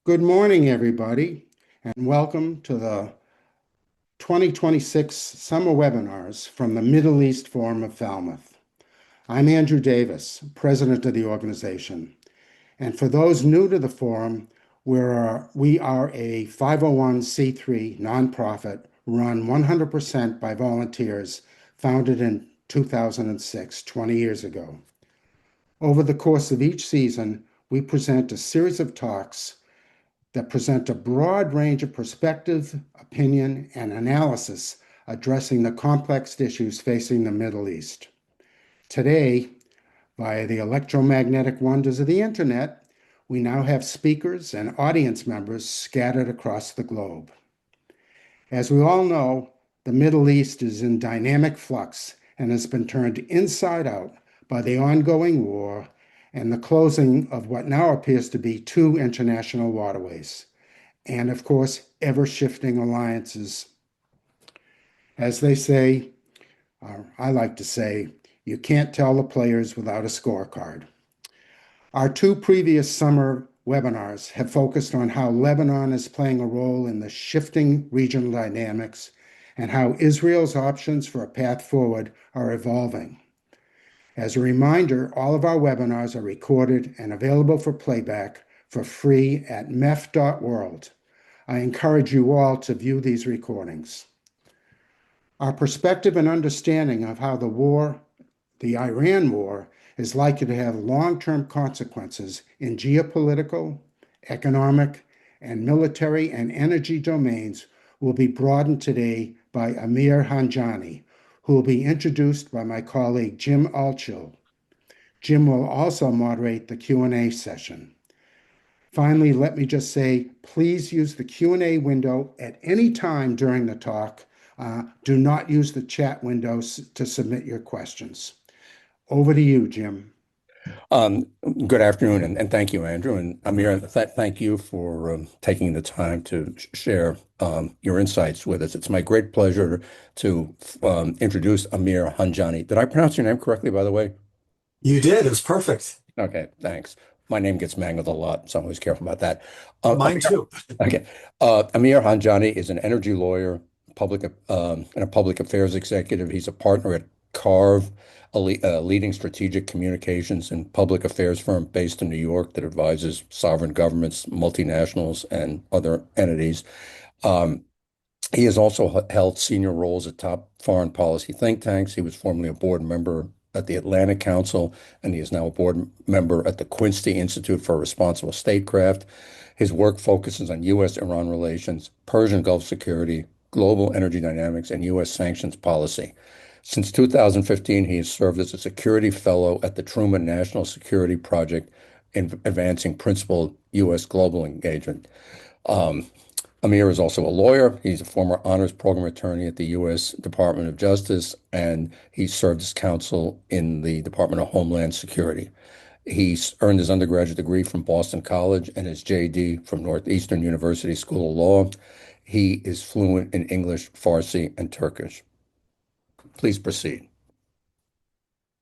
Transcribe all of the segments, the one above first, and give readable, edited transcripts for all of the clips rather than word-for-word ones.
Good morning, everybody, and welcome to the 2026 summer webinars from the Middle East Forum of Falmouth. I'm Andrew Davis, president of the organization. And for those new to the forum, we are a 501c3 nonprofit run 100% by volunteers, founded in 2006, 20 years ago. Over the course of each season, we present a series of talks that present a broad range of perspective, opinion, and analysis addressing the complex issues facing the Middle East. Today, via the electromagnetic wonders of the internet, we now have speakers and audience members scattered across the globe. As we all know, the Middle East is in dynamic flux and has been turned inside out by the ongoing war and the closing of what now appears to be two international waterways, and of course, ever-shifting alliances. As they say, or I like to say, you can't tell the players without a scorecard. Our two previous summer webinars have focused on how Lebanon is playing a role in the shifting regional dynamics and how Israel's options for a path forward are evolving. As a reminder, all of our webinars are recorded and available for playback for free at mef.world. I encourage you all to view these recordings. Our perspective and understanding of how the Iran war, is likely to have long-term consequences in geopolitical, economic, and military and energy domains will be broadened today by Amir Handjani, who will be introduced by my colleague Jim Altschul. Jim will also moderate the Q&A session. Finally, let me just say, please use the Q&A window at any time during the talk. Do not use the chat windows to submit your questions. Over to you, Jim. Good afternoon, and thank you, Andrew. And Amir, thank you for taking the time to share your insights with us. It's my great pleasure to introduce Amir Handjani. Did I pronounce your name correctly, by the way? You did. It was perfect. Okay, thanks. My name gets mangled a lot, so I'm always careful about that. Mine too. Okay. Amir Handjani is an energy lawyer, and a public affairs executive. He's a partner at Carve, a leading strategic communications and public affairs firm based in New York that advises sovereign governments, multinationals, and other entities. He has also held senior roles at top foreign policy think tanks. He was formerly a board member at the Atlantic Council, and he is now a board member at the Quincy Institute for Responsible Statecraft. His work focuses on U.S. Iran relations, Persian Gulf security, global energy dynamics, and U.S. sanctions policy. Since 2015, he has served as a security fellow at the Truman National Security Project in advancing principled U.S. global engagement. Amir is also a lawyer. He's a former honors program attorney at the U.S. Department of Justice, and he served as counsel in the Department of Homeland Security. He's earned his undergraduate degree from Boston College and his JD from Northeastern University School of Law. He is fluent in English, Farsi, and Turkish. Please proceed.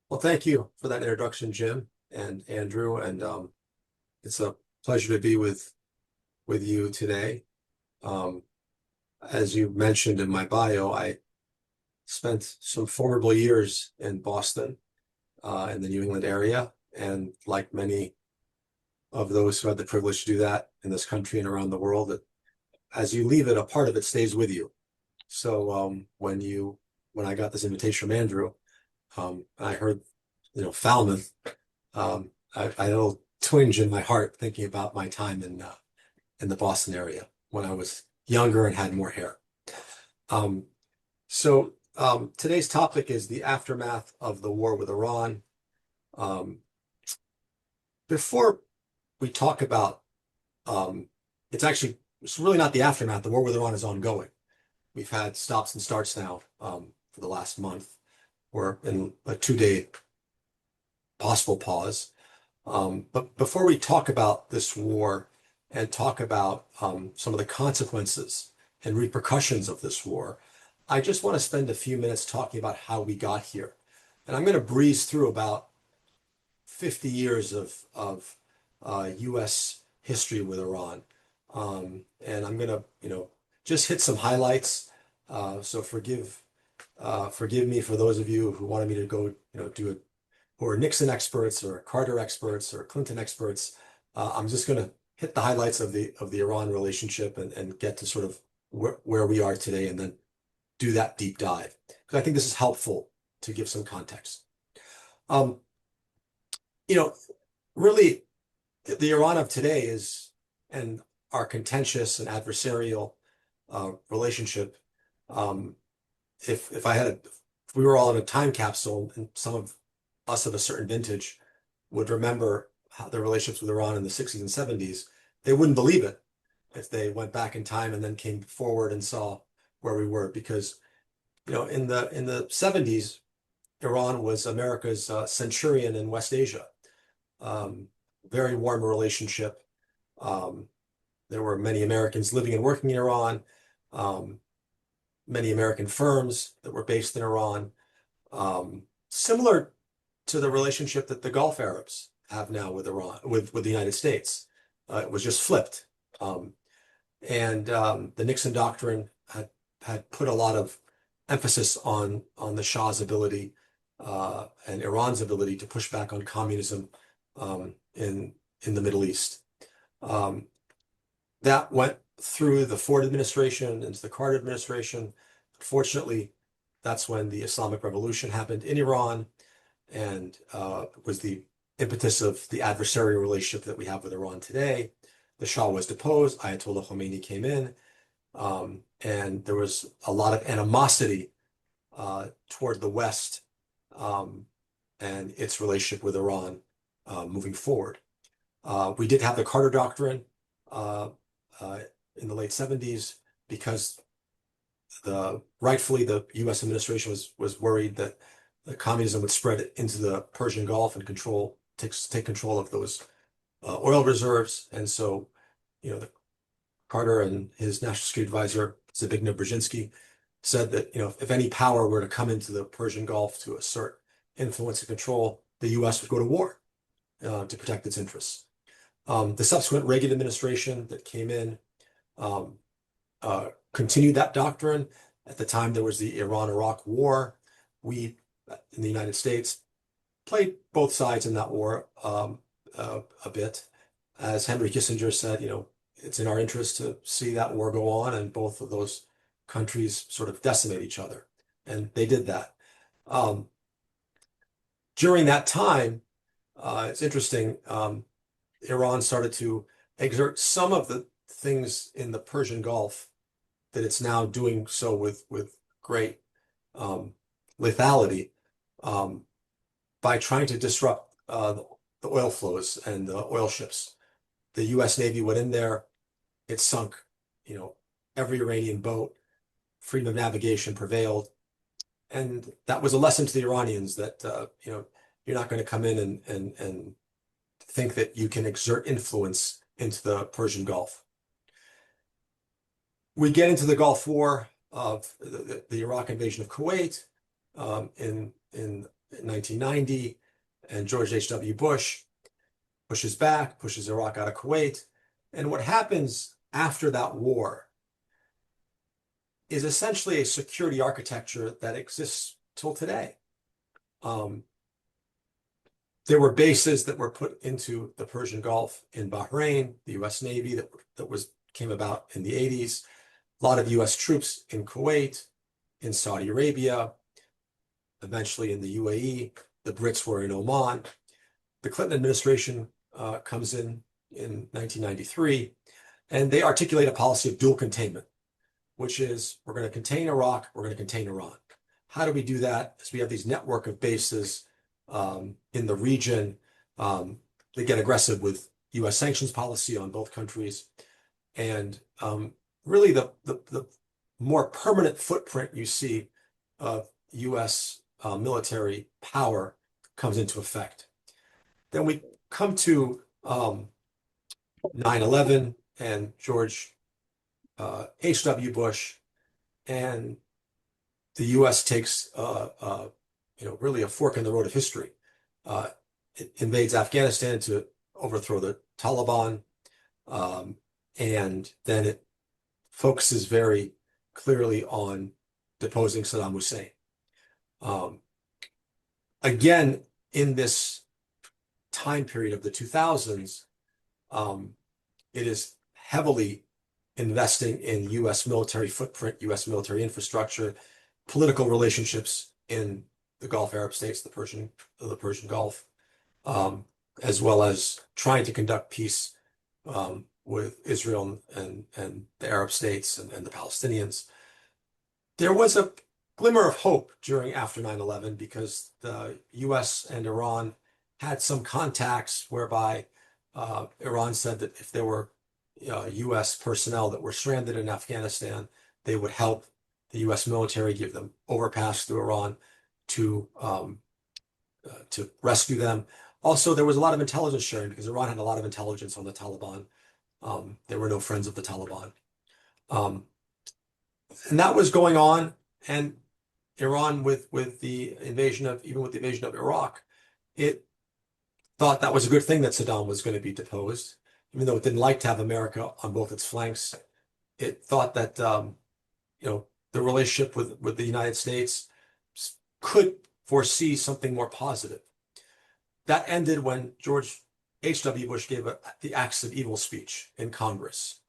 Well, thank you for that introduction, Jim and Andrew. And it's a pleasure to be with you today. As you mentioned in my bio, I spent some formidable years in Boston, in the New England area. And like many of those who had the privilege to do that in this country and around the world, that as you leave it, a part of it stays with you. So when I got this invitation from Andrew, I heard, Falmouth, I had a little twinge in my heart thinking about my time in the Boston area when I was younger and had more hair. Today's topic is the aftermath of the war with Iran. Before we talk about, it's really not the aftermath. The war with Iran is ongoing. We've had stops and starts now for the last month. We're in a 2-day possible pause. But before we talk about this war and talk about some of the consequences and repercussions of this war, I just want to spend a few minutes talking about how we got here. And I'm going to breeze through about 50 years of U.S. history with Iran. And I'm gonna, just hit some highlights. So forgive me for those of you who wanted me to go, who are Nixon experts or Carter experts or Clinton experts. I'm just gonna hit the highlights of the Iran relationship and get to sort of where we are today, and then do that deep dive, because I think this is helpful to give some context. Um, you know, Really, the Iran of today and our contentious and adversarial relationship. Um, if we were all in a time capsule, and some of us of a certain vintage would remember how their relationships with Iran in the 60s and 70s, they wouldn't believe it if they went back in time and then came forward and saw where we were. Because in the 70s, Iran was America's centurion in West Asia. Very warm relationship. There were many Americans living and working in Iran, many American firms that were based in Iran, similar to the relationship that the Gulf Arabs have now with Iran, with the United States. It was just flipped. And the Nixon doctrine had put a lot of emphasis on the Shah's ability and Iran's ability to push back on communism in the Middle East. That went through the Ford administration into the Carter administration. Fortunately, that's when the Islamic Revolution happened in Iran, and was the impetus of the adversarial relationship that we have with Iran today. The Shah was deposed, Ayatollah Khomeini came in, and there was a lot of animosity toward the West and its relationship with Iran moving forward. We did have the Carter Doctrine in the late 70s, because rightfully the U.S. administration was worried that the communism would spread into the Persian Gulf and take control of those oil reserves. And so, the Carter and his national security advisor, Zbigniew Brzezinski, said that, if any power were to come into the Persian Gulf to assert influence and control, the U.S. would go to war to protect its interests. The subsequent Reagan administration that came in continued that doctrine. At the time, there was the Iran-Iraq War. We, in the United States, played both sides in that war a bit. As Henry Kissinger said, it's in our interest to see that war go on and both of those countries sort of decimate each other. And they did that. During that time, it's interesting, Iran started to exert some of the things in the Persian Gulf that it's now doing so with great lethality by trying to disrupt the oil flows and the oil ships. The U.S. Navy went in there, it sunk, every Iranian boat, freedom of navigation prevailed. And that was a lesson to the Iranians that, you're not going to come in and think that you can exert influence into the Persian Gulf. We get into the Gulf War of the Iraq invasion of Kuwait in 1990, and George H.W. Bush pushes back, pushes Iraq out of Kuwait. And what happens after that war is essentially a security architecture that exists till today. There were bases that were put into the Persian Gulf in Bahrain, the U.S. Navy that came about in the 80s. A lot of U.S. troops in Kuwait, in Saudi Arabia, eventually in the UAE. The Brits were in Oman. The Clinton administration comes in 1993, and they articulate a policy of dual containment, which is we're going to contain Iraq, we're going to contain Iran. How do we do that? As we have these network of bases in the region. They get aggressive with U.S. sanctions policy on both countries. And really the more permanent footprint you see of U.S. Military power comes into effect. Then we come to 9/11 and George H.W. Bush, and the U.S. takes really a fork in the road of history. It invades Afghanistan to overthrow the Taliban. and then it focuses very clearly on deposing Saddam Hussein. Again, in this time period of the 2000s, it is heavily investing in U.S. military footprint, U.S. military infrastructure, political relationships in the Gulf Arab states, the Persian Gulf, as well as trying to conduct peace with Israel and the Arab states and the Palestinians. There was a glimmer of hope after 9/11 because the U.S. and Iran had some contacts whereby Iran said that if there were U.S. personnel that were stranded in Afghanistan, they would help the U.S. military, give them overpass through Iran to rescue them. Also, there was a lot of intelligence sharing because Iran had a lot of intelligence on the Taliban. There were no friends of the Taliban. And that was going on. And Iran, with the invasion of Iraq, it thought that was a good thing that Saddam was going to be deposed, even though it didn't like to have America on both its flanks. It thought that the relationship with the United States could foresee something more positive. That ended when George H.W. Bush gave the Acts of Evil speech in Congress.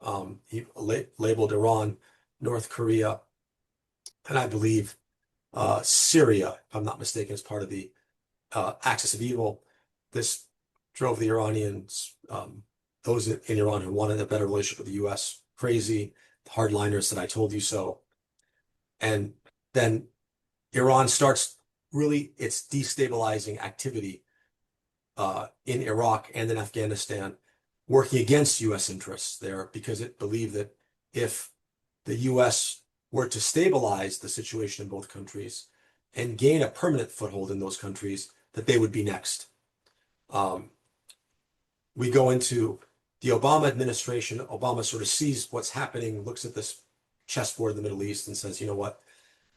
He labeled Iran, North Korea, and I believe Syria, if I'm not mistaken, as part of the axis of evil. This drove the Iranians, those in Iran who wanted a better relationship with the U.S., crazy. The hardliners said, "I told you so." And then Iran starts really its destabilizing activity in Iraq and in Afghanistan, working against U.S. interests there because it believed that if the U.S. were to stabilize the situation in both countries and gain a permanent foothold in those countries, that they would be next. We go into the Obama administration. Obama sort of sees what's happening, looks at this chessboard in the Middle East and says, you know what,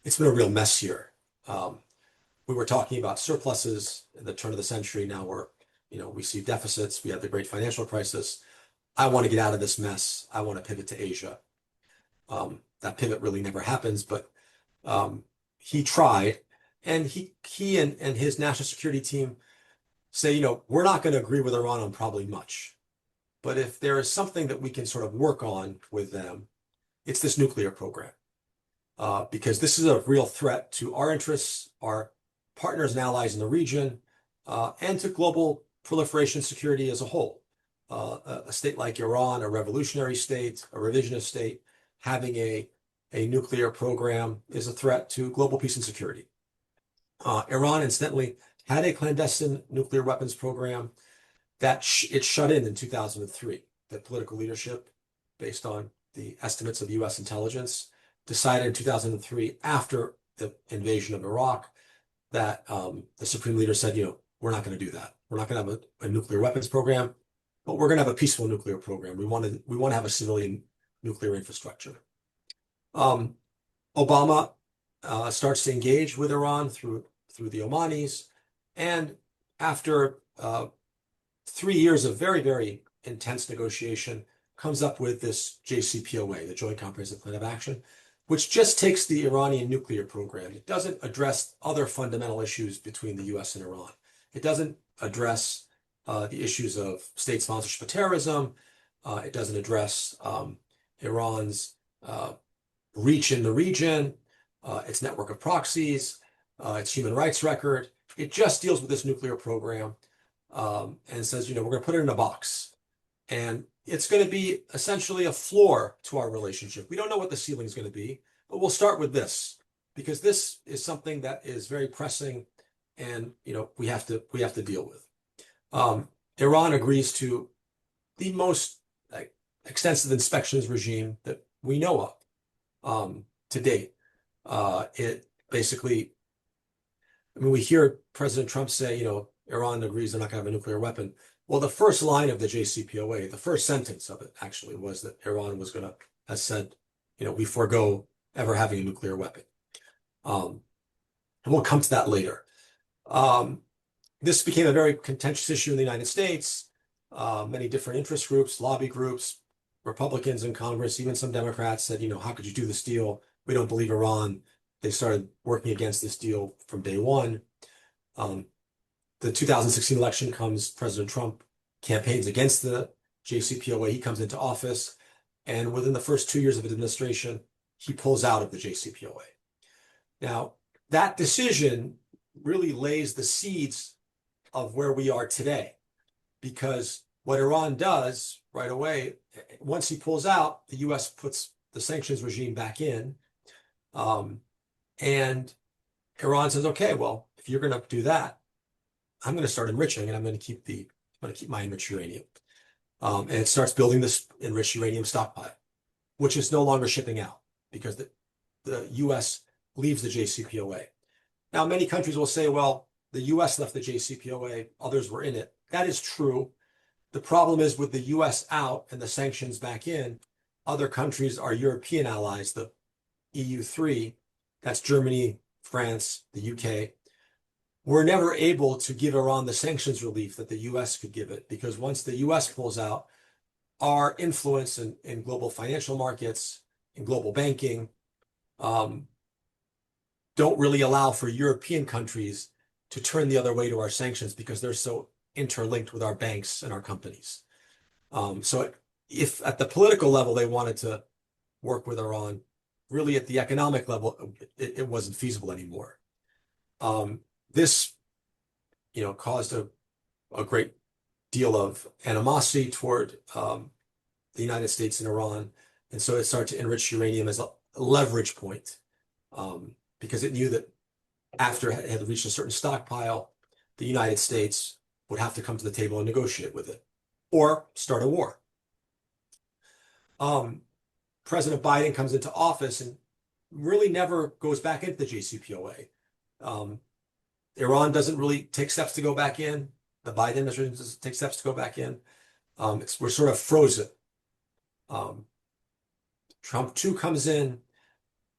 it's been a real mess here. We were talking about surpluses at the turn of the century. Now we see deficits. We have the great financial crisis. I want to get out of this mess. I want to pivot to Asia. That pivot really never happens, but he tried, and he and his national security team say, we're not going to agree with Iran on probably much, but if there is something that we can sort of work on with them, it's this nuclear program, because this is a real threat to our interests, our partners and allies in the region, and to global proliferation security as a whole. A state like Iran, a revolutionary state, a revisionist state, having a nuclear program is a threat to global peace and security. Iran, incidentally, had a clandestine nuclear weapons program that it shut in 2003. The political leadership, based on the estimates of U.S. intelligence, decided in 2003, after the invasion of Iraq, that the supreme leader said, we're not going to do that. We're not going to have a nuclear weapons program, but we're going to have a peaceful nuclear program. We want to have a civilian nuclear infrastructure. Obama starts to engage with Iran through the Omanis, and after 3 years of very, very intense negotiation, comes up with this JCPOA, the Joint Comprehensive Plan of Action, which just takes the Iranian nuclear program. It doesn't address other fundamental issues between the U.S. and Iran. It doesn't address the issues of state sponsorship of terrorism. It doesn't address Iran's reach in the region, its network of proxies, its human rights record. It just deals with this nuclear program and says, we're going to put it in a box. And it's going to be essentially a floor to our relationship. We don't know what the ceiling is going to be, but we'll start with this because this is something that is very pressing, and we have to deal with. Iran agrees to the most extensive inspections regime that we know of to date. It basically, we hear President Trump say, Iran agrees they're not going to have a nuclear weapon. Well, the first line of the JCPOA, the first sentence of it actually was that Iran has said, we forego ever having a nuclear weapon. And we'll come to that later. This became a very contentious issue in the United States. Many different interest groups, lobby groups, Republicans in Congress, even some Democrats said, how could you do this deal? We don't believe Iran. They started working against this deal from day one. The 2016 election comes, President Trump campaigns against the JCPOA. He comes into office, and within the first 2 years of his administration, he pulls out of the JCPOA. Now, that decision really lays the seeds of where we are today, because what Iran does right away, once he pulls out, the U.S. puts the sanctions regime back in, and Iran says, okay, well, if you're going to do that, I'm going to start enriching, and I'm going to keep my enriched uranium. And it starts building this enriched uranium stockpile, which is no longer shipping out because the U.S. leaves the JCPOA. Now, many countries will say, well, the U.S. left the JCPOA, others were in it. That is true. The problem is with the U.S. out and the sanctions back in, other countries, our European allies, the EU3, that's Germany, France, the UK, were never able to give Iran the sanctions relief that the U.S. could give it, because once the U.S. pulls out, our influence in global financial markets, in global banking, don't really allow for European countries to turn the other way to our sanctions because they're so interlinked with our banks and our companies. So if at the political level they wanted to work with Iran, really at the economic level, it wasn't feasible anymore. This, caused a great deal of animosity toward the United States and Iran. And so it started to enrich uranium as a leverage point, because it knew that after it had reached a certain stockpile, the United States would have to come to the table and negotiate with it or start a war. President Biden comes into office and really never goes back into the JCPOA. Iran doesn't really take steps to go back in. The Biden administration doesn't take steps to go back in. We're sort of frozen. Trump 2 comes in.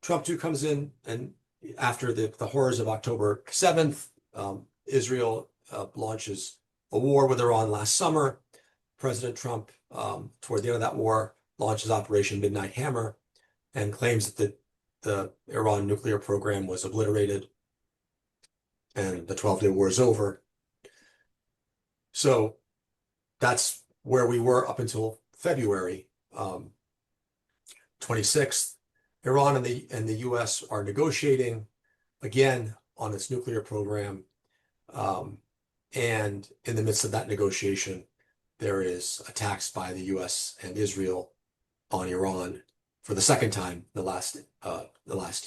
And after the horrors of October 7th, Israel launches a war with Iran last summer. President Trump, toward the end of that war, launches Operation Midnight Hammer and claims that the Iran nuclear program was obliterated and the 12-day war is over. So that's where we were up until February 26th. Iran and the U.S. are negotiating again on its nuclear program. And in the midst of that negotiation, there is attacks by the U.S. and Israel on Iran for the second time the last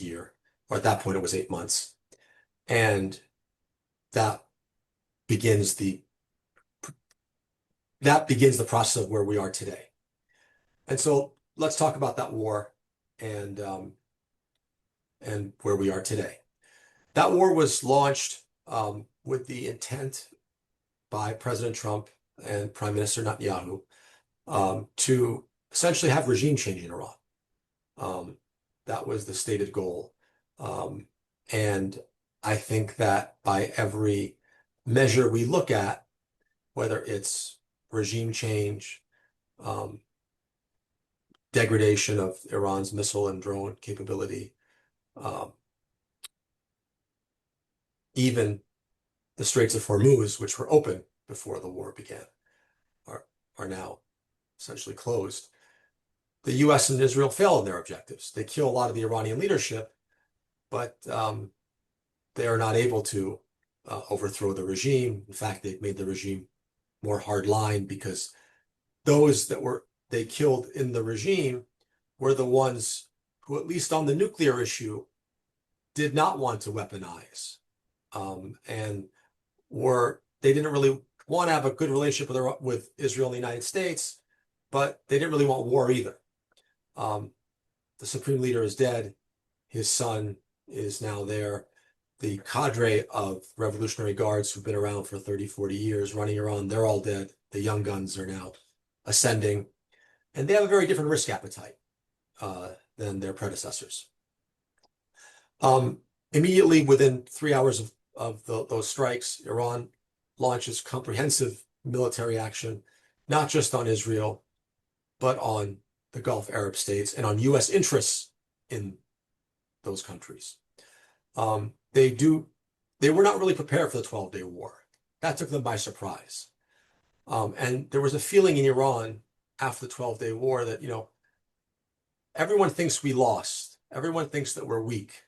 year, or at that point it was 8 months. And that begins the process of where we are today. And so let's talk about that war and where we are today. That war was launched with the intent by President Trump and Prime Minister Netanyahu to essentially have regime change in Iran. That was the stated goal. And I think that by every measure we look at, whether it's regime change, degradation of Iran's missile and drone capability, even the Straits of Hormuz, which were open before the war began, are now essentially closed. The U.S. and Israel fail in their objectives. They kill a lot of the Iranian leadership, but they are not able to overthrow the regime. In fact, they've made the regime more hardline because those that they killed in the regime were the ones who, at least on the nuclear issue, did not want to weaponize. And they didn't really want to have a good relationship with Israel and the United States, but they didn't really want war either. The supreme leader is dead. His son is now there. The cadre of Revolutionary Guards who've been around for 30, 40 years running Iran, they're all dead. The young guns are now ascending, and they have a very different risk appetite than their predecessors. Immediately within 3 hours of those strikes, Iran launches comprehensive military action, not just on Israel, but on the Gulf Arab states and on U.S. interests in those countries. They were not really prepared for the 12-day war. That took them by surprise. And there was a feeling in Iran after the 12-day war that, everyone thinks we lost. Everyone thinks that we're weak.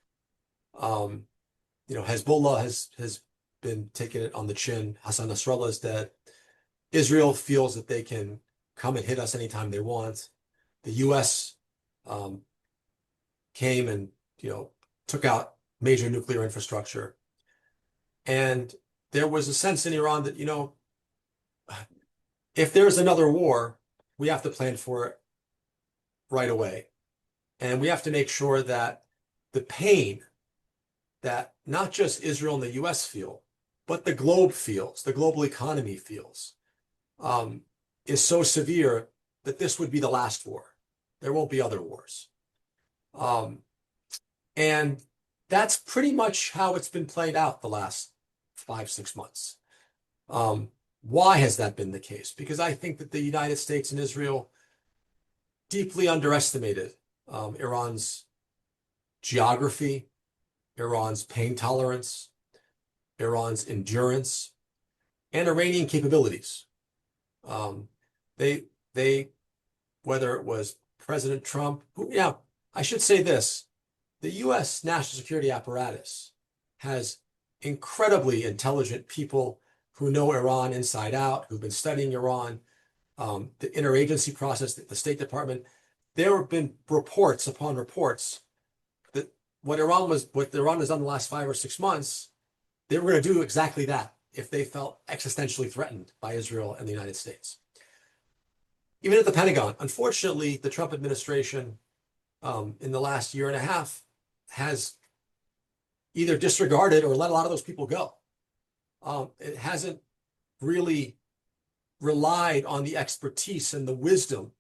Hezbollah has been taking it on the chin. Hassan Nasrallah is dead. Israel feels that they can come and hit us anytime they want. The U.S. came and, took out major nuclear infrastructure. And there was a sense in Iran that, if there's another war, we have to plan for it right away. And we have to make sure that the pain that not just Israel and the US feel, but the globe feels, the global economy feels, is so severe that this would be the last war. There won't be other wars. And that's pretty much how it's been played out the last 5-6 months. Why has that been the case? Because I think that the United States and Israel deeply underestimated Iran's geography, Iran's pain tolerance, Iran's endurance, and Iranian capabilities. They, whether it was President Trump, I should say this, the U.S. national security apparatus has incredibly intelligent people who know Iran inside out, who've been studying Iran, the interagency process, the State Department. There have been reports upon reports that what Iran has done the last 5 or 6 months, they were going to do exactly that if they felt existentially threatened by Israel and the United States. Even at the Pentagon, unfortunately, the Trump administration in the last year and a half has either disregarded or let a lot of those people go. It hasn't really relied on the expertise and the wisdom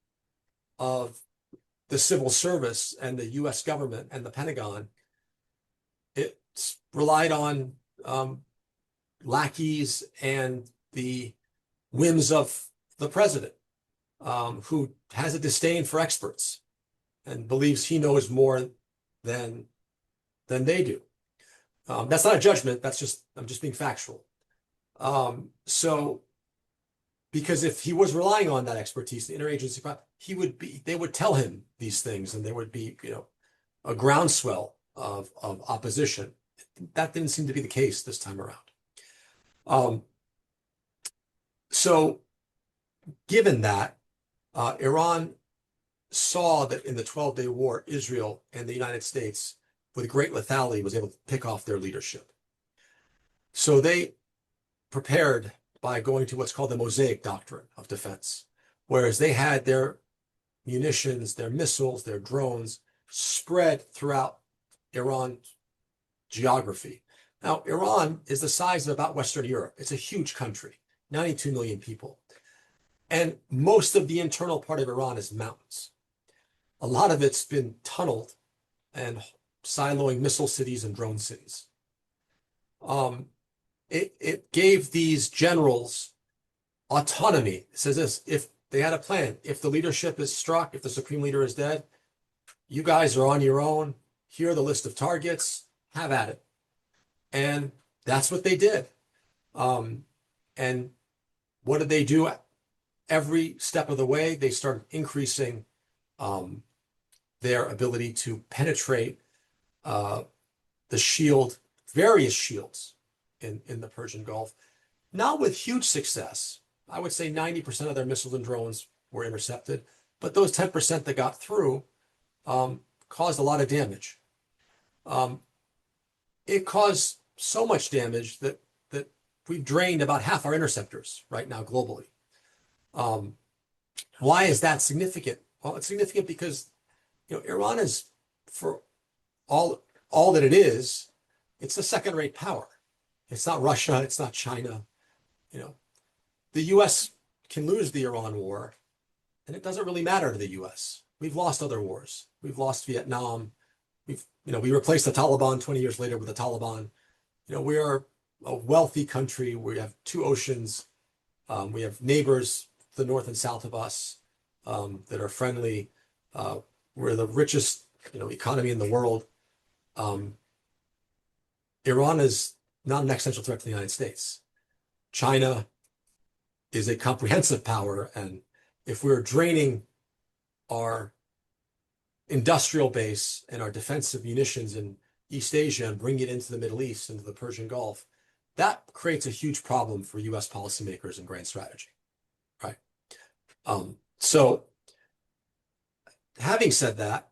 of the civil service and the U.S. government and the Pentagon. It's relied on lackeys and the whims of the president, who has a disdain for experts and believes he knows more than they do. That's not a judgment. I'm just being factual. Because if he was relying on that expertise, the interagency, they would tell him these things, and there would be, a groundswell of opposition. That didn't seem to be the case this time around. So given that, Iran saw that in the 12-day war, Israel and the United States, with great lethality, was able to pick off their leadership. So they prepared by going to what's called the Mosaic Doctrine of defense, whereas they had their munitions, their missiles, their drones spread throughout Iran's geography. Now, Iran is the size of about Western Europe. It's a huge country, 92 million people. And most of the internal part of Iran is mountains. A lot of it's been tunneled and siloing missile cities and drone cities. It gave these generals autonomy. It says this: if they had a plan, if the leadership is struck, if the supreme leader is dead, you guys are on your own. Here are the list of targets. Have at it. And that's what they did. And what did they do? Every step of the way, they started increasing their ability to penetrate the shield, various shields in the Persian Gulf, not with huge success. I would say 90% of their missiles and drones were intercepted, but those 10% that got through caused a lot of damage. It caused so much damage that we've drained about half our interceptors right now globally. Why is that significant? Well, it's significant because Iran is, for all that it is, it's a second-rate power. It's not Russia. It's not China. The U.S. can lose the Iran war, and it doesn't really matter to the U.S. We've lost other wars. We've lost Vietnam. We replaced the Taliban 20 years later with the Taliban. We are a wealthy country. We have 2 oceans. We have neighbors to the north and south of us that are friendly. We're the richest, economy in the world. Iran is not an existential threat to the United States. China is a comprehensive power, and if we're draining our industrial base and our defensive munitions in East Asia and bringing it into the Middle East, into the Persian Gulf, that creates a huge problem for U.S. policymakers and grand strategy, right? So having said that,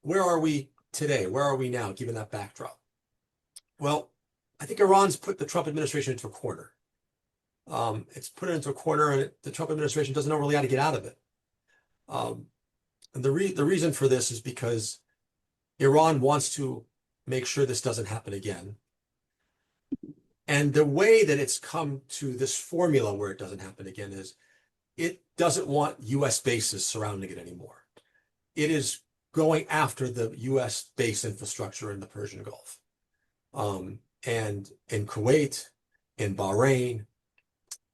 where are we today? Where are we now, given that backdrop? Well, I think Iran's put the Trump administration into a corner. It's put it into a corner, and the Trump administration doesn't know really how to get out of it. And the reason for this is because Iran wants to make sure this doesn't happen again. And the way that it's come to this formula where it doesn't happen again is it doesn't want U.S. bases surrounding it anymore. It is going after the U.S. base infrastructure in the Persian Gulf. And in Kuwait, in Bahrain,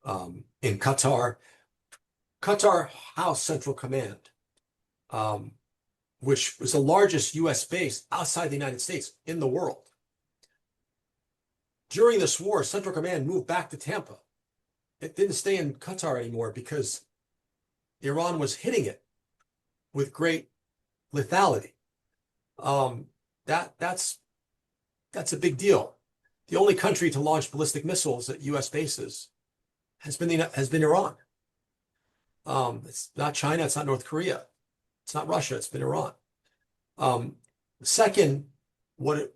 in Qatar. Qatar House Central Command, which was the largest U.S. base outside the United States in the world. During this war, Central Command moved back to Tampa. It didn't stay in Qatar anymore because Iran was hitting it with great lethality. That's a big deal. The only country to launch ballistic missiles at U.S. bases has been Iran. It's not China. It's not North Korea. It's not Russia. It's been Iran. Second, what it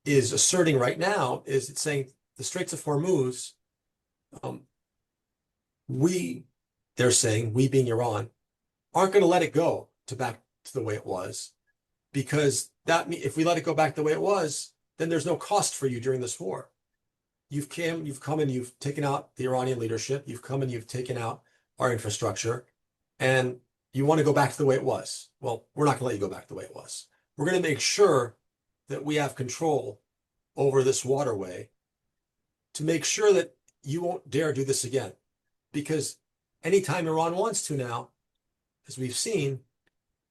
is asserting right now is it's saying the Straits of Hormuz, they're saying, we being Iran, aren't going to let it go back to the way it was, because if we let it go back the way it was, then there's no cost for you during this war. You've come and you've taken out the Iranian leadership. You've come and you've taken out our infrastructure, and you want to go back to the way it was. Well, we're not going to let you go back the way it was. We're going to make sure that we have control over this waterway to make sure that you won't dare do this again. Because anytime Iran wants to now, as we've seen,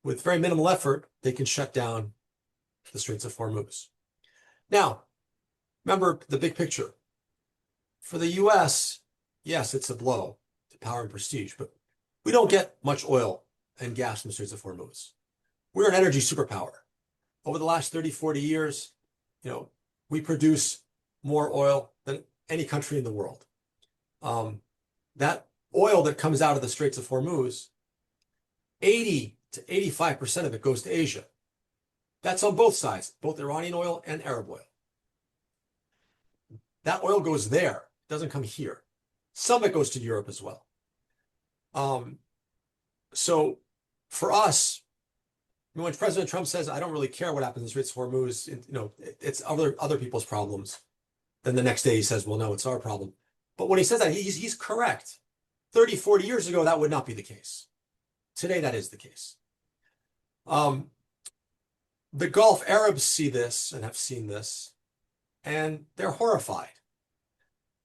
with very minimal effort, they can shut down the Straits of Hormuz. Now, remember the big picture. For the U.S., yes, it's a blow to power and prestige, but we don't get much oil and gas from the Straits of Hormuz. We're an energy superpower. Over the last 30, 40 years, we produce more oil than any country in the world. That oil that comes out of the Straits of Hormuz, 80 to 85% of it goes to Asia. That's on both sides, both Iranian oil and Arab oil. That oil goes there, doesn't come here. Some of it goes to Europe as well. So for us, when President Trump says, I don't really care what happens in the Straits of Hormuz, it's other people's problems. Then the next day he says, well, no, it's our problem. But when he says that, he's correct. 30, 40 years ago, that would not be the case. Today, that is the case. The Gulf Arabs see this and have seen this, and they're horrified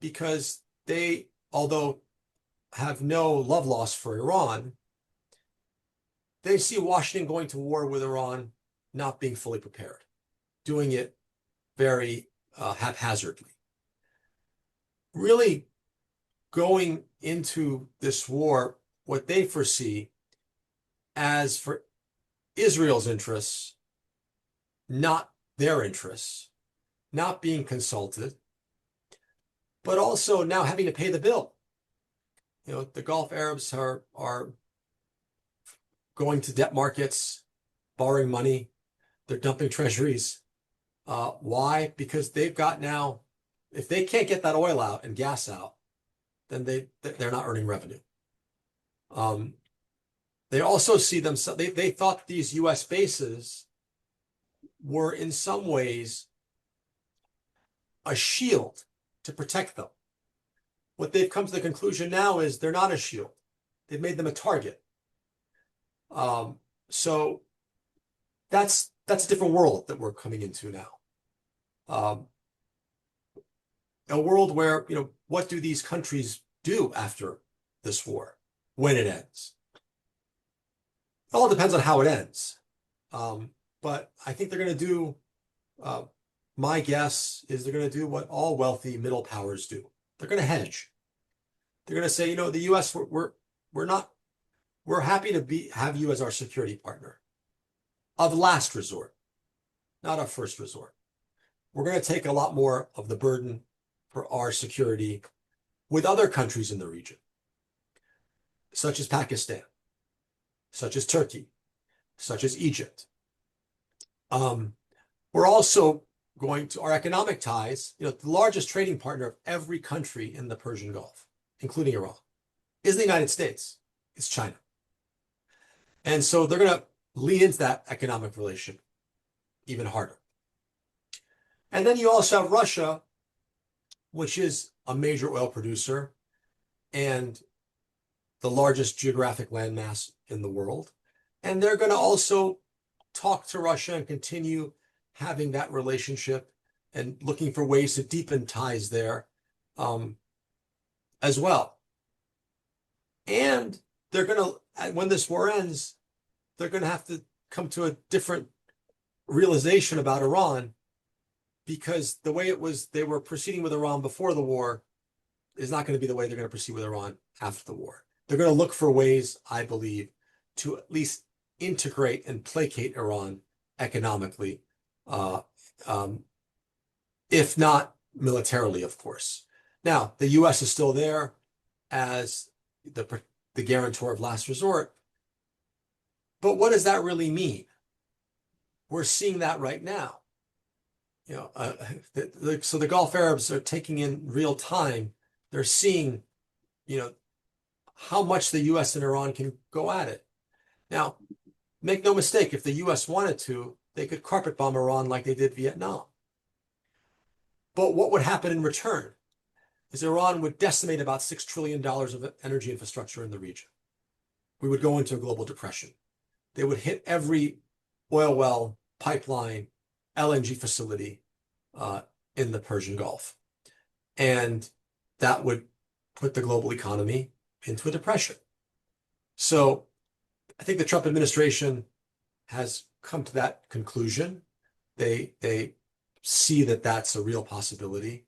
because they, although have no love lost for Iran, they see Washington going to war with Iran not being fully prepared, doing it very haphazardly. Really going into this war, what they foresee as for Israel's interests, not their interests, not being consulted, but also now having to pay the bill. The Gulf Arabs are going to debt markets, borrowing money. They're dumping treasuries. Why? Because they've got now, if they can't get that oil out and gas out, then they're not earning revenue. They also see themselves, they thought these U.S. bases were in some ways a shield to protect them. What they've come to the conclusion now is they're not a shield. They've made them a target. So that's a different world that we're coming into now. A world where, what do these countries do after this war when it ends? It all depends on how it ends. But I think they're going to do, my guess is they're going to do what all wealthy middle powers do. They're going to hedge. They're going to say, the U.S. we're happy to have you as our security partner of last resort, not of first resort. We're going to take a lot more of the burden for our security with other countries in the region, such as Pakistan, such as Turkey, such as Egypt. We're also our economic ties, the largest trading partner of every country in the Persian Gulf, including Iran, is the United States. It's China. And so they're going to lean into that economic relationship even harder. And then you also have Russia, which is a major oil producer and the largest geographic landmass in the world. And they're going to also talk to Russia and continue having that relationship and looking for ways to deepen ties there as well. And they're going to, when this war ends, they're going to have to come to a different realization about Iran, because the way they were proceeding with Iran before the war is not going to be the way they're going to proceed with Iran after the war. They're going to look for ways, I believe, to at least integrate and placate Iran economically, if not militarily, of course. Now, the U.S. is still there as the guarantor of last resort. But what does that really mean? We're seeing that right now. So the Gulf Arabs are taking in real time. They're seeing, how much the U.S. and Iran can go at it. Now, make no mistake, if the U.S. wanted to, they could carpet bomb Iran like they did Vietnam. But what would happen in return is Iran would decimate about $6 trillion of energy infrastructure in the region. We would go into a global depression. They would hit every oil well, pipeline, LNG facility in the Persian Gulf. And that would put the global economy into a depression. So I think the Trump administration has come to that conclusion. They see that that's a real possibility.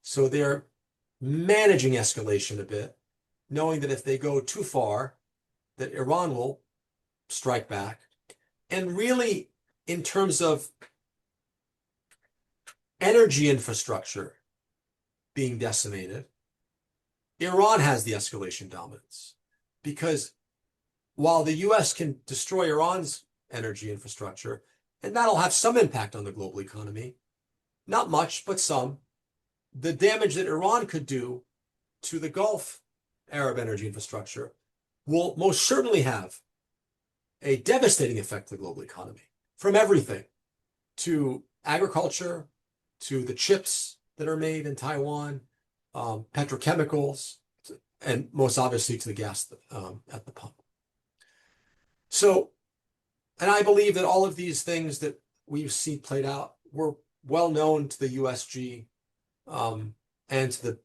So they're managing escalation a bit, knowing that if they go too far, that Iran will strike back. And really, in terms of energy infrastructure being decimated, Iran has the escalation dominance, because while the U.S. can destroy Iran's energy infrastructure, and that'll have some impact on the global economy, not much, but some, the damage that Iran could do to the Gulf Arab energy infrastructure will most certainly have a devastating effect on the global economy, from everything to agriculture, to the chips that are made in Taiwan, petrochemicals, and most obviously to the gas at the pump. So, and I believe that all of these things that we've seen played out were well known to the USG and to the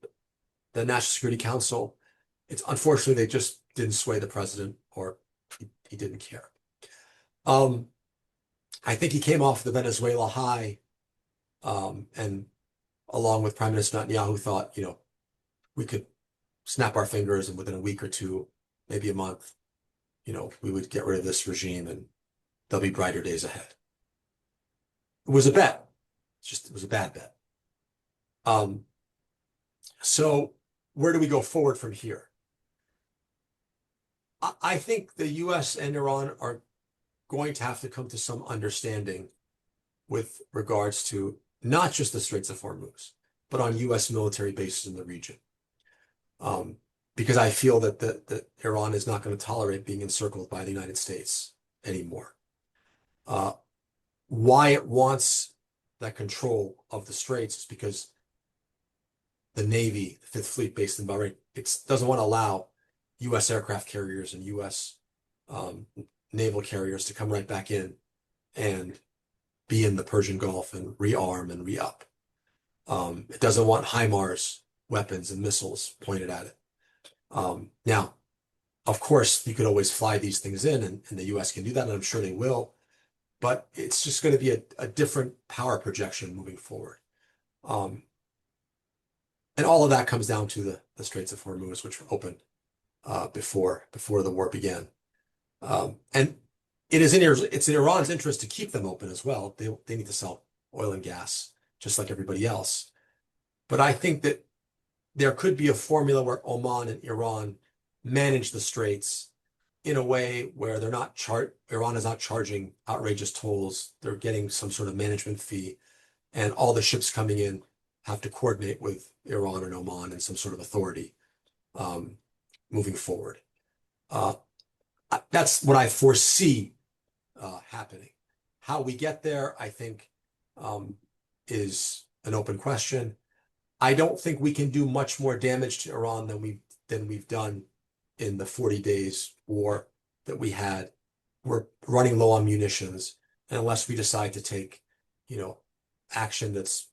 National Security Council. It's unfortunately they just didn't sway the president, or he didn't care. I think he came off the Venezuela high, and along with Prime Minister Netanyahu thought, we could snap our fingers and within a week or two, maybe a month, we would get rid of this regime and there'll be brighter days ahead. It was a bet. It was a bad bet. So where do we go forward from here? I think the U.S. and Iran are going to have to come to some understanding with regards to not just the Straits of Hormuz, but on U.S. military bases in the region. Because I feel that Iran is not going to tolerate being encircled by the United States anymore. Why it wants that control of the Straits is because the Navy, the Fifth Fleet based in Bahrain, it doesn't want to allow U.S. aircraft carriers and U.S. naval carriers to come right back in and be in the Persian Gulf and rearm and re-up. It doesn't want HIMARS weapons and missiles pointed at it. Now, Of course, you could always fly these things in, and the US can do that, and I'm sure they will, but it's just going to be a different power projection moving forward. Um, and all of that comes down to the Straits of Hormuz, which were open before the war began. And it's in Iran's interest to keep them open as well. They need to sell oil and gas just like everybody else. But I think that there could be a formula where Oman and Iran manage the straits in a way where Iran is not charging outrageous tolls. They're getting some sort of management fee, and all the ships coming in have to coordinate with Iran and Oman and some sort of authority um, moving forward. Uh, that's what I foresee happening. How we get there, I think, um, is an open question. I don't think we can do much more damage to Iran than we've done in the 40 days war that we had. We're running low on munitions, and unless we decide to take, action that's,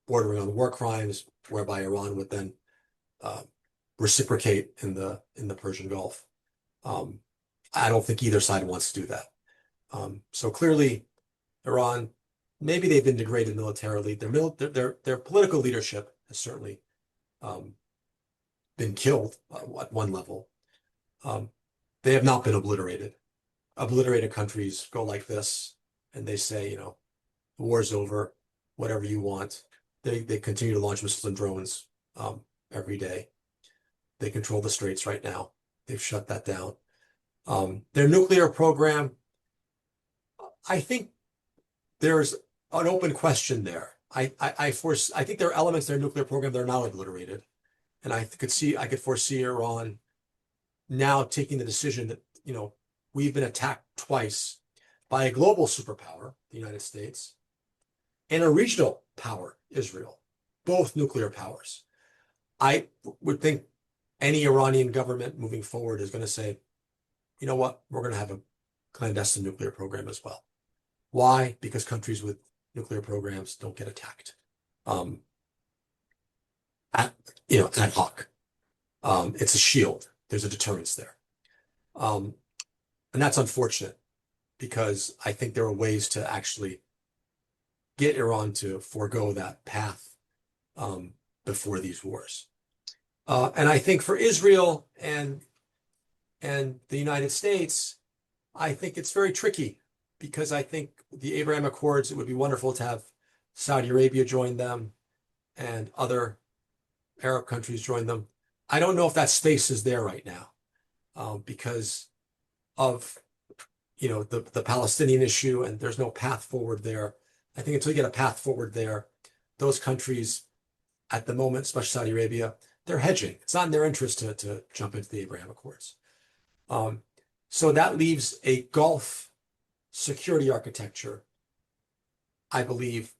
bordering on war crimes, whereby Iran would then uh, reciprocate in the Persian Gulf. Um, I don't think either side wants to do that. So clearly, Iran, maybe they've been degraded militarily. Their political leadership has certainly um, been killed at one level. Um, they have not been obliterated. Obliterated countries go like this, and they say, the war's over, whatever you want. They continue to launch missiles and drones every day. They control the straits right now. They've shut that down. Their nuclear program, I think there's an open question there. I think there are elements in their nuclear program that are not obliterated, and I could foresee Iran now taking the decision that we've been attacked twice by a global superpower, the United States, and a regional power, Israel, both nuclear powers. I would think any Iranian government moving forward is going to say, you know what, we're going to have a clandestine nuclear program as well. Why? Because countries with nuclear programs don't get attacked ad hoc. It's a shield. There's a deterrence there. And that's unfortunate because I think there are ways to actually get Iran to forego that path before these wars. And I think for Israel and the United States, I think it's very tricky because I think the Abraham Accords, it would be wonderful to have Saudi Arabia join them and other Arab countries join them. I don't know if that space is there right now because of the Palestinian issue, and there's no path forward there. I think until you get a path forward there, those countries at the moment, especially Saudi Arabia, they're hedging. It's not in their interest to jump into the Abraham Accords. So that leaves a Gulf security architecture, I believe,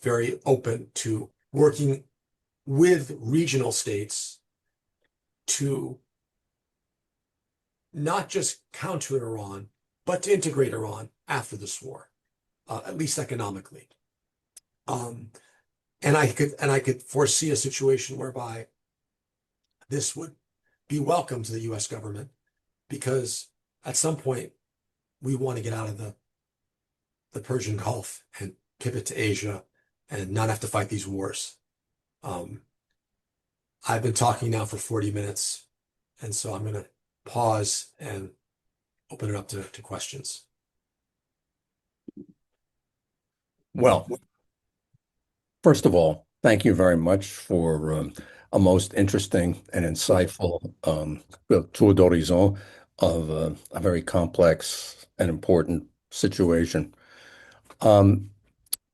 very open to working with regional states to not just counter Iran, but to integrate Iran after this war, at least economically. And I could foresee a situation whereby this would be welcome to the U.S. government because at some point we want to get out of the Persian Gulf and pivot to Asia and not have to fight these wars. I've been talking now for 40 minutes, and so I'm going to pause and open it up to questions. Well, first of all, thank you very much for a most interesting and insightful tour d'horizon of a very complex and important situation.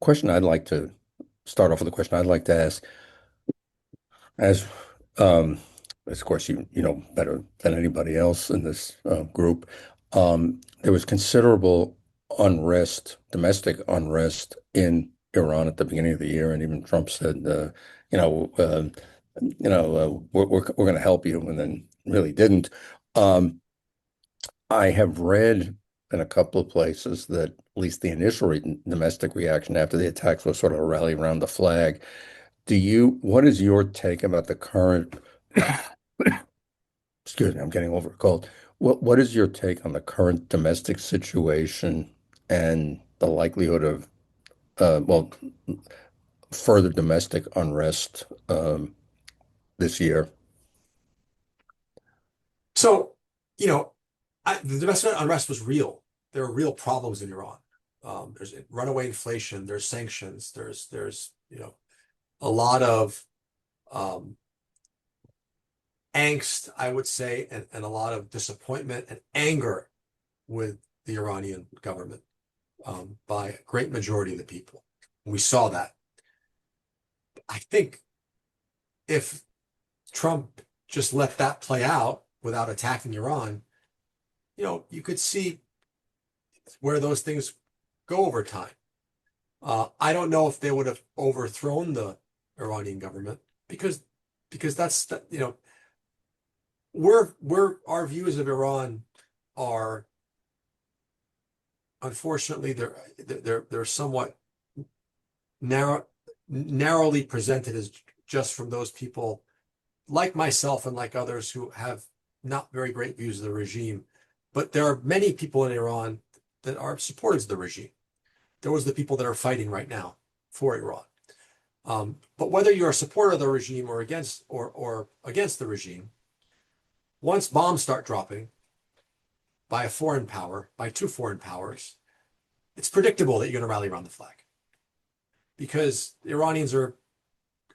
Question I'd like to start off with a question I'd like to ask, as um, of course you know better than anybody else in this group, there was considerable unrest, domestic unrest in Iran at the beginning of the year, and even Trump said, you know, uh, we're going to help you, and then really didn't. Um, I have read in a couple of places that at least the initial domestic reaction after the attacks was sort of a rally around the flag. What is your take about the current Excuse me, I'm getting over a cold. What is your take on the current domestic situation and the likelihood of well, further domestic unrest this year? So, you know, the domestic unrest was real. There are real problems in Iran. There's runaway inflation, there's sanctions, there's a lot of um, angst, I would say, and a lot of disappointment and anger with the Iranian government by a great majority of the people. We saw that. I think if Trump just let that play out without attacking Iran, you could see where those things go over time. I don't know if they would have overthrown the Iranian government because that's our views of Iran are, unfortunately, they're somewhat narrowly presented as just from those people like myself and like others who have not very great views of the regime. But there are many people in Iran that are supporters of the regime. There was the people that are fighting right now for Iran. But whether you're a supporter of the regime or against the regime, once bombs start dropping by two foreign powers, it's predictable that you're going to rally around the flag. Because the Iranians are,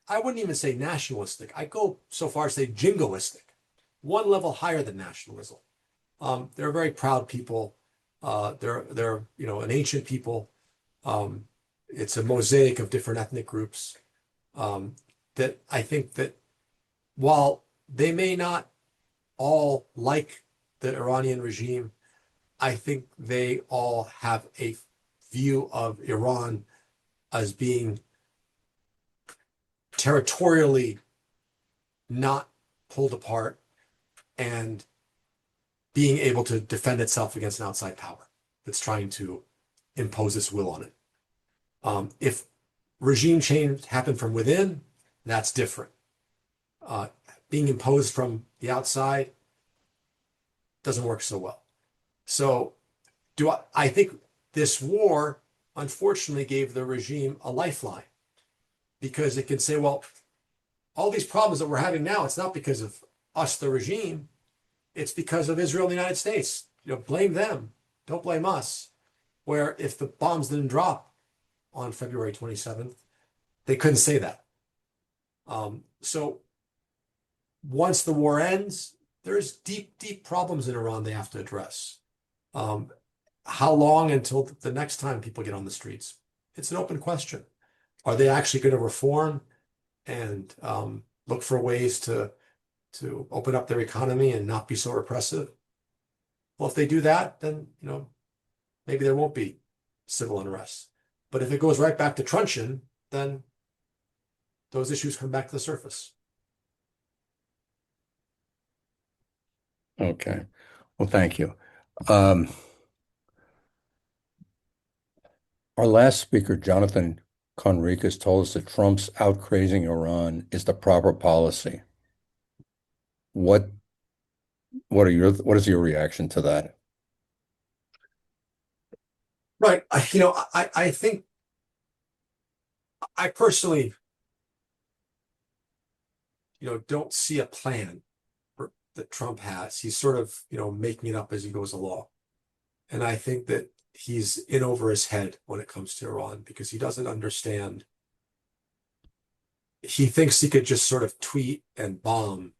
I wouldn't even say nationalistic. I go so far as to say jingoistic, one level higher than nationalism. They're a very proud people. They're an ancient people. It's a mosaic of different ethnic groups that I think that while they may not all like the Iranian regime, I think they all have a view of Iran as being territorially not pulled apart and being able to defend itself against an outside power that's trying to impose its will on it. If regime change happened from within, that's different. Being imposed from the outside doesn't work so well. So I think this war, unfortunately, gave the regime a lifeline because it can say, well, all these problems that we're having now, it's not because of us, the regime. It's because of Israel and the United States. Blame them. Don't blame us. Where if the bombs didn't drop on February 27th, they couldn't say that. So once the war ends, there's deep, deep problems in Iran they have to address. How long until the next time people get on the streets? It's an open question. Are they actually going to reform and look for ways to open up their economy and not be so repressive? Well, if they do that, then maybe there won't be civil unrest. But if it goes right back to truncheon, then those issues come back to the surface. Okay. Well, thank you. Our last speaker, Jonathan Conricus, told us that Trump's outcrazing Iran is the proper policy. What is your reaction to that? Right. I think I personally, don't see a plan that Trump has. He's sort of, making it up as he goes along. And I think that he's in over his head when it comes to Iran because he doesn't understand. He thinks he could just sort of tweet and bomb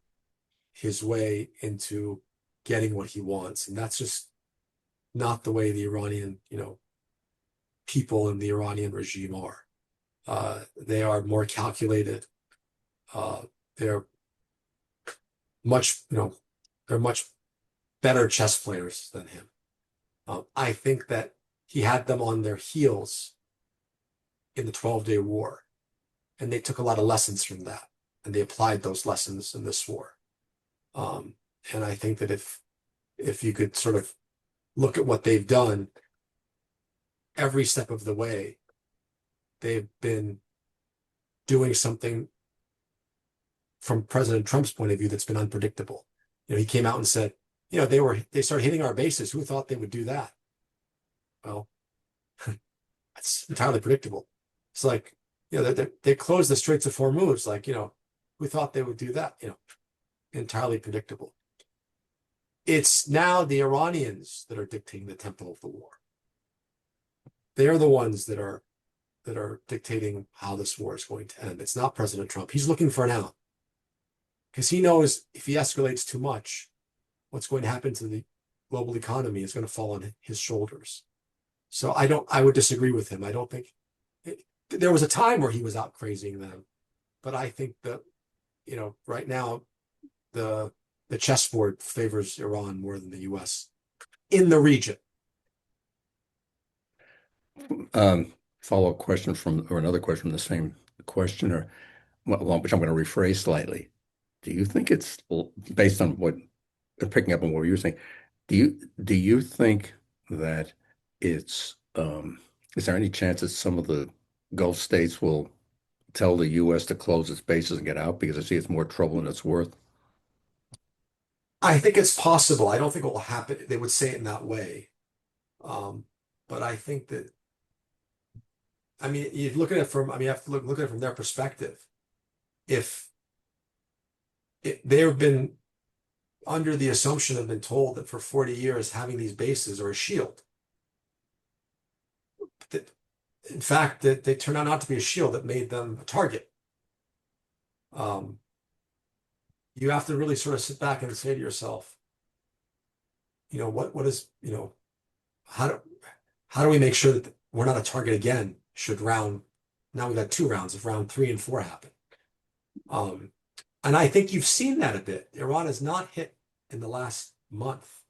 his way into getting what he wants. And that's just not the way the Iranian, people in the Iranian regime are. They are more calculated. They're much, they're much better chess players than him. I think that he had them on their heels in the 12-day war, and they took a lot of lessons from that, and they applied those lessons in this war. And I think that if you could sort of look at what they've done every step of the way, they've been doing something from President Trump's point of view that's been unpredictable. he came out and said, they started hitting our bases. Who thought they would do that? Well, that's entirely predictable. It's like, they closed the Straits of Hormuz. Like, who thought they would do that? Entirely predictable. It's now the Iranians that are dictating the tempo of the war. They're the ones that are dictating how this war is going to end. It's not President Trump. He's looking for an out because he knows if he escalates too much, what's going to happen to the global economy is going to fall on his shoulders. So I would disagree with him. I don't think there was a time where he was out crazying them, but I think that, right now the chessboard favors Iran more than the U.S. in the region. Follow-up question or another question from the same questioner, which I'm going to rephrase slightly. Do you think it's based on picking up on what you were saying? Do you think that is there any chance that some of the Gulf states will tell the U.S. to close its bases and get out because they see it's more trouble than it's worth? I think it's possible. I don't think it will happen. They would say it in that way. But I think that, you look at it from, you have to look at it from their perspective. If they've been under the assumption, have been told that for 40 years having these bases are a shield. In fact, that they turned out not to be a shield, that made them a target. You have to really sort of sit back and say to yourself, what is, how do we make sure that we're not a target again now we've got 2 rounds if round 3 and 4 happen. And I think you've seen that a bit. Iran has not hit in the last month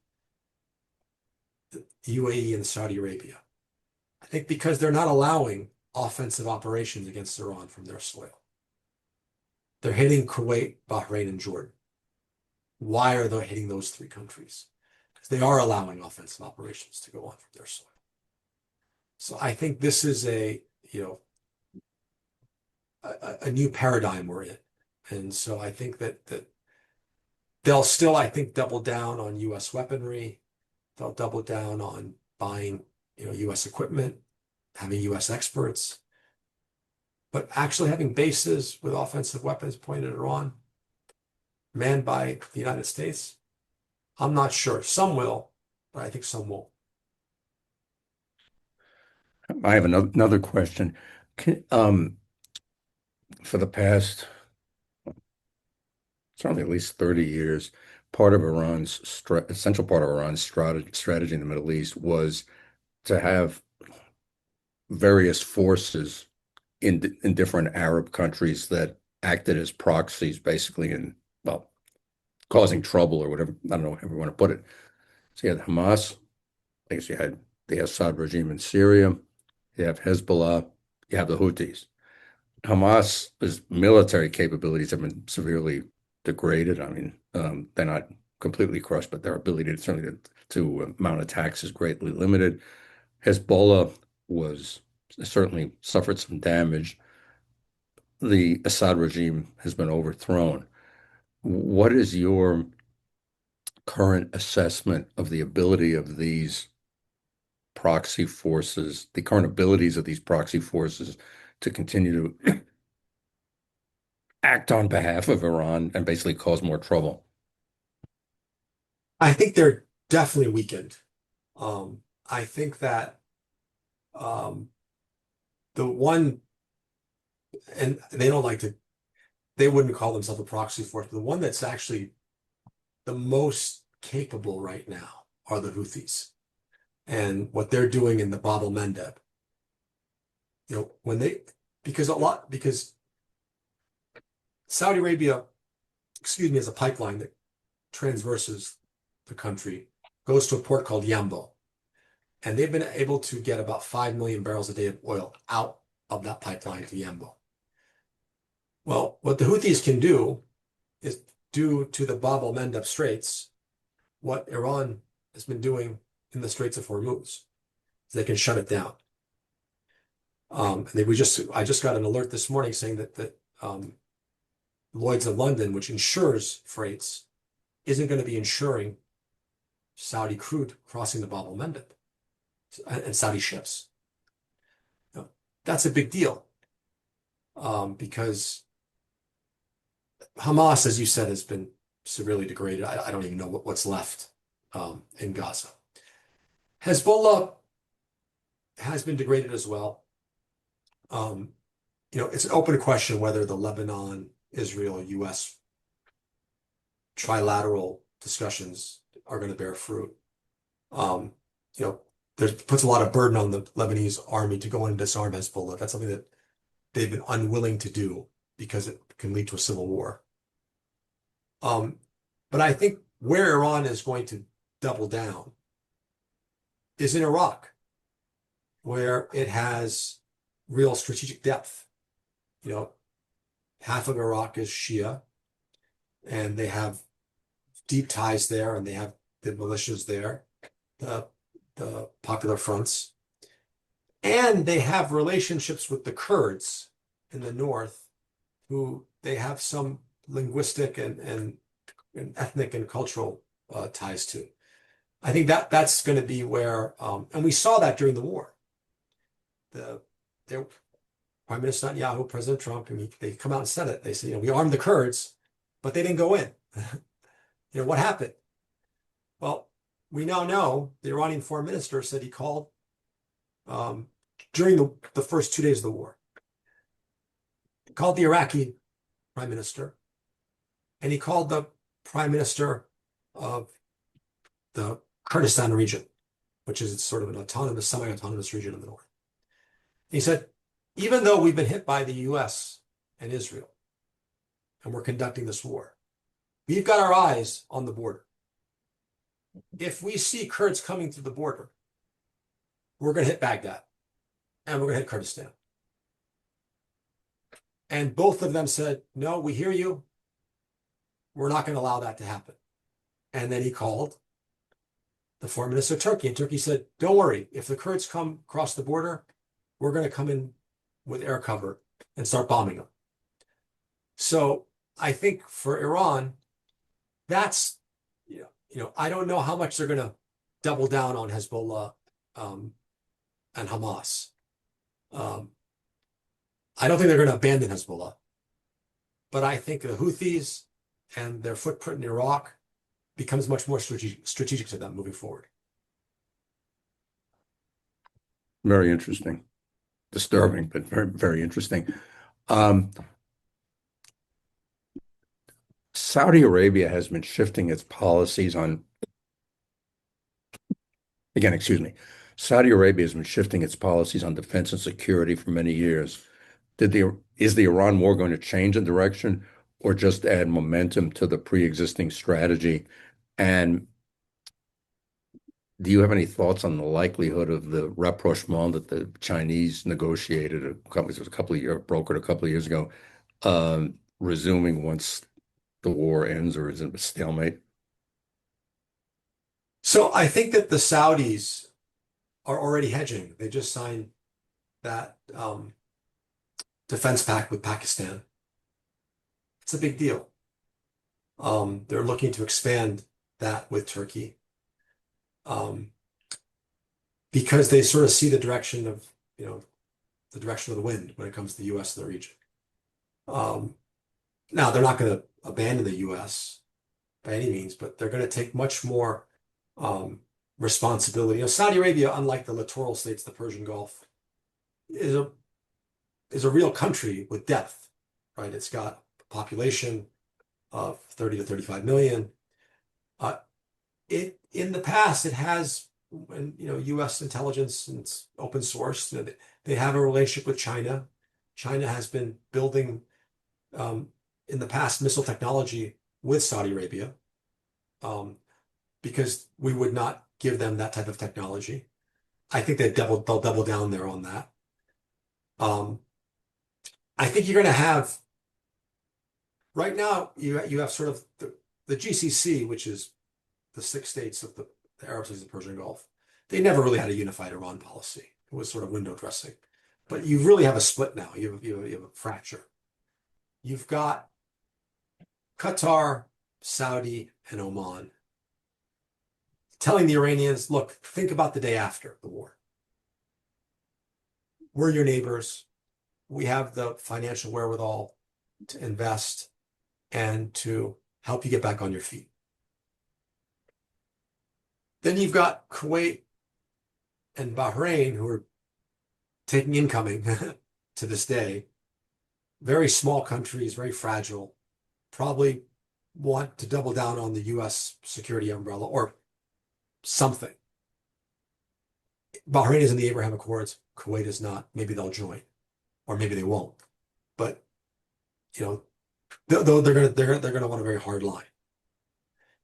the UAE and Saudi Arabia. I think because they're not allowing offensive operations against Iran from their soil. They're hitting Kuwait, Bahrain, and Jordan. Why are they hitting those 3 countries? Because they are allowing offensive operations to go on from their soil. So I think this is a new paradigm we're in. And so I think that they'll still, double down on U.S. weaponry. They'll double down on buying, U.S. equipment, having U.S. experts. But actually having bases with offensive weapons pointed at Iran, manned by the United States, I'm not sure. Some will, but I think some won't. I have another question. For the past, certainly at least 30 years, essential part of Iran's strategy in the Middle East was to have various forces in different Arab countries that acted as proxies, basically, causing trouble or whatever. I don't know how you want to put it. So you had Hamas. I guess you had the Assad regime in Syria. You have Hezbollah. You have the Houthis. Hamas's military capabilities have been severely degraded. They're not completely crushed, but their ability to mount attacks is greatly limited. Hezbollah certainly suffered some damage. The Assad regime has been overthrown. What is your current assessment of the ability of these proxy forces, the current abilities of these proxy forces to continue to act on behalf of Iran and basically cause more trouble? I think they're definitely weakened. I think that the one, and they wouldn't call themselves a proxy force, but the one that's actually the most capable right now are the Houthis and what they're doing in the Bab el-Mandeb. Because Saudi Arabia, is a pipeline that transverses the country, goes to a port called Yanbu. And they've been able to get about 5 million barrels a day of oil out of that pipeline to Yanbu. Well, what the Houthis can do is do to the Bab el-Mandeb Straits what Iran has been doing in the Straits of Hormuz. They can shut it down. I just got an alert this morning saying that Lloyd's of London, which insures freights isn't going to be ensuring Saudi crude crossing the Bab el-Mandeb and Saudi ships. Now, that's a big deal because Hamas, as you said, has been severely degraded. I don't even know what's left in Gaza. Hezbollah has been degraded as well. It's an open question whether the Lebanon, Israel, U.S. trilateral discussions are going to bear fruit. That puts a lot of burden on the Lebanese army to go in and disarm Hezbollah. That's something that they've been unwilling to do because it can lead to a civil war. But I think where Iran is going to double down is in Iraq, where it has real strategic depth. Half of Iraq is Shia, and they have deep ties there, and they have the militias there, the popular fronts, and they have relationships with the Kurds in the north, who they have some linguistic and ethnic and cultural ties to. I think that's going to be where, and we saw that during the war. Their Prime Minister Netanyahu, President Trump, they come out and said it. They said, we armed the Kurds, but they didn't go in. What happened? Well, we now know the Iranian foreign minister said he called during the first 2 days of the war. He called the Iraqi prime minister, and he called the prime minister of the Kurdistan region, which is sort of an autonomous, semi-autonomous region in the north. He said, even though we've been hit by the U.S. and Israel, and we're conducting this war, we've got our eyes on the border. If we see Kurds coming through the border, we're going to hit Baghdad, and we're going to hit Kurdistan. And both of them said, no, we hear you. We're not going to allow that to happen. And then he called the foreign minister of Turkey, and Turkey said, don't worry, if the Kurds come across the border, we're going to come in with air cover and start bombing them. So I think for Iran, that's, I don't know how much they're going to double down on Hezbollah and Hamas. I don't think they're going to abandon Hezbollah, but I think the Houthis and their footprint in Iraq becomes much more strategic to them moving forward. Very interesting. Disturbing, but very, very interesting. Saudi Arabia has been shifting its policies on, again, excuse me. Saudi Arabia has been shifting its policies on defense and security for many years. Is the Iran war going to change the direction or just add momentum to the pre-existing strategy? And do you have any thoughts on the likelihood of the rapprochement that the Chinese negotiated brokered a couple of years ago, resuming once the war ends, or is it a stalemate? So I think that the Saudis are already hedging. They just signed that defense pact with Pakistan. It's a big deal. They're looking to expand that with Turkey. Because they sort of see the direction of the wind when it comes to the U.S. and the region. Now, they're not going to abandon the U.S. by any means, but they're going to take much more responsibility. Saudi Arabia, unlike the littoral states, the Persian Gulf, is a real country with depth, right? It's got a population of 30 to 35 million. In the past, it has, U.S. intelligence, and it's open source. They have a relationship with China. China has been building, in the past, missile technology with Saudi Arabia, because we would not give them that type of technology. I think they'll double down there on that. I think you're going to have, right now, you have sort of the GCC, which is the 6 states of the Arab states of the Persian Gulf. They never really had a unified Iran policy. It was sort of window dressing. But you really have a split now. You have a fracture. You've got Qatar, Saudi, and Oman, telling the Iranians, look, think about the day after the war. We're your neighbors. We have the financial wherewithal to invest and to help you get back on your feet. Then you've got Kuwait and Bahrain, who are taking incoming to this day. Very small countries, very fragile, probably want to double down on the U.S. security umbrella or something. Bahrain is in the Abraham Accords. Kuwait is not. Maybe they'll join, or maybe they won't. But you know, they're gonna want a very hard line.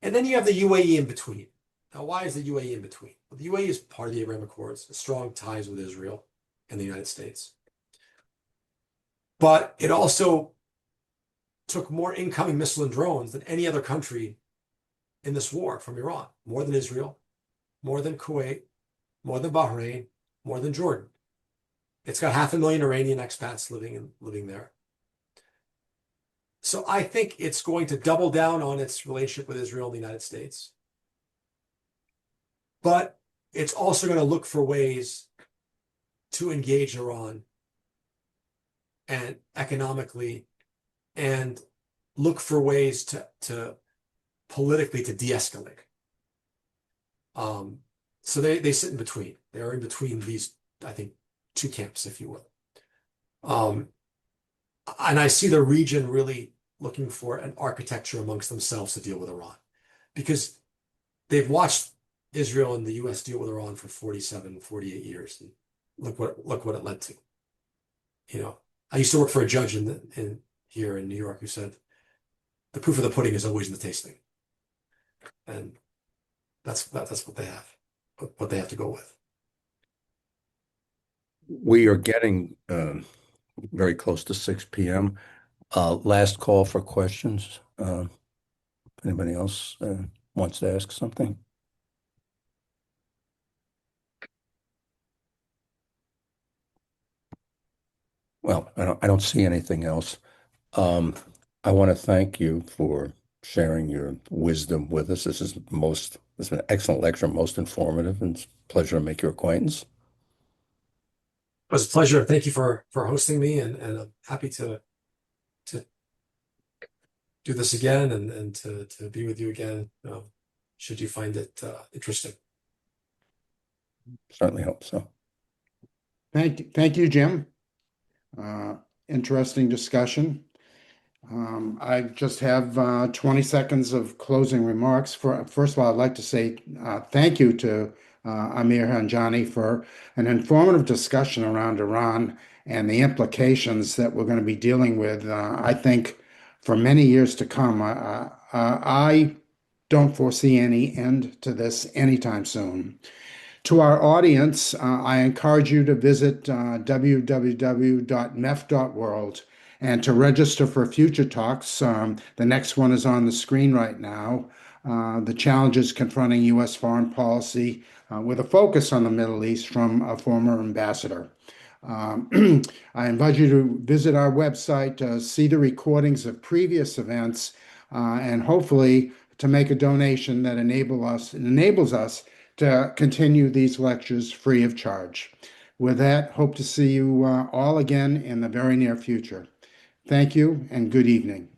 And then you have the UAE in between. Now, why is the UAE in between? Well, the UAE is part of the Abraham Accords, strong ties with Israel and the United States. But it also took more incoming missile and drones than any other country in this war from Iran, more than Israel, more than Kuwait, more than Bahrain, more than Jordan. It's got 500,000 Iranian expats living there. So I think it's going to double down on its relationship with Israel and the United States. But it's also going to look for ways to engage Iran and economically, and look for ways to politically to de-escalate. So they sit in between. They are in between these, I think, two camps, if you will. And I see the region really looking for an architecture amongst themselves to deal with Iran, because they've watched Israel and the U.S. deal with Iran for 47, 48 years, and look what it led to. You know, I used to work for a judge here in New York who said the proof of the pudding is always in the tasting, and that's what they have, what they have to go with. We are getting very close to 6 p.m. Last call for questions. Anybody else wants to ask something? Well, I don't see anything else. I want to thank you for sharing your wisdom with us. This has been an excellent lecture, most informative, and it's a pleasure to make your acquaintance. It was a pleasure. Thank you for hosting me, and I'm happy to do this again and to be with you again, should you find it interesting. Certainly hope so. Thank you, Jim. Interesting discussion. I just have 20 seconds of closing remarks. First of all, I'd like to say thank you to Amir Handjani for an informative discussion around Iran and the implications that we're going to be dealing with, I think, for many years to come. I don't foresee any end to this anytime soon. To our audience, I encourage you to visit www.mef.world and to register for future talks. The next one is on the screen right now. The challenges confronting U.S. foreign policy with a focus on the Middle East from a former ambassador. I invite you to visit our website, see the recordings of previous events, and hopefully to make a donation that enables us to continue these lectures free of charge. With that, hope to see you all again in the very near future. Thank you and good evening.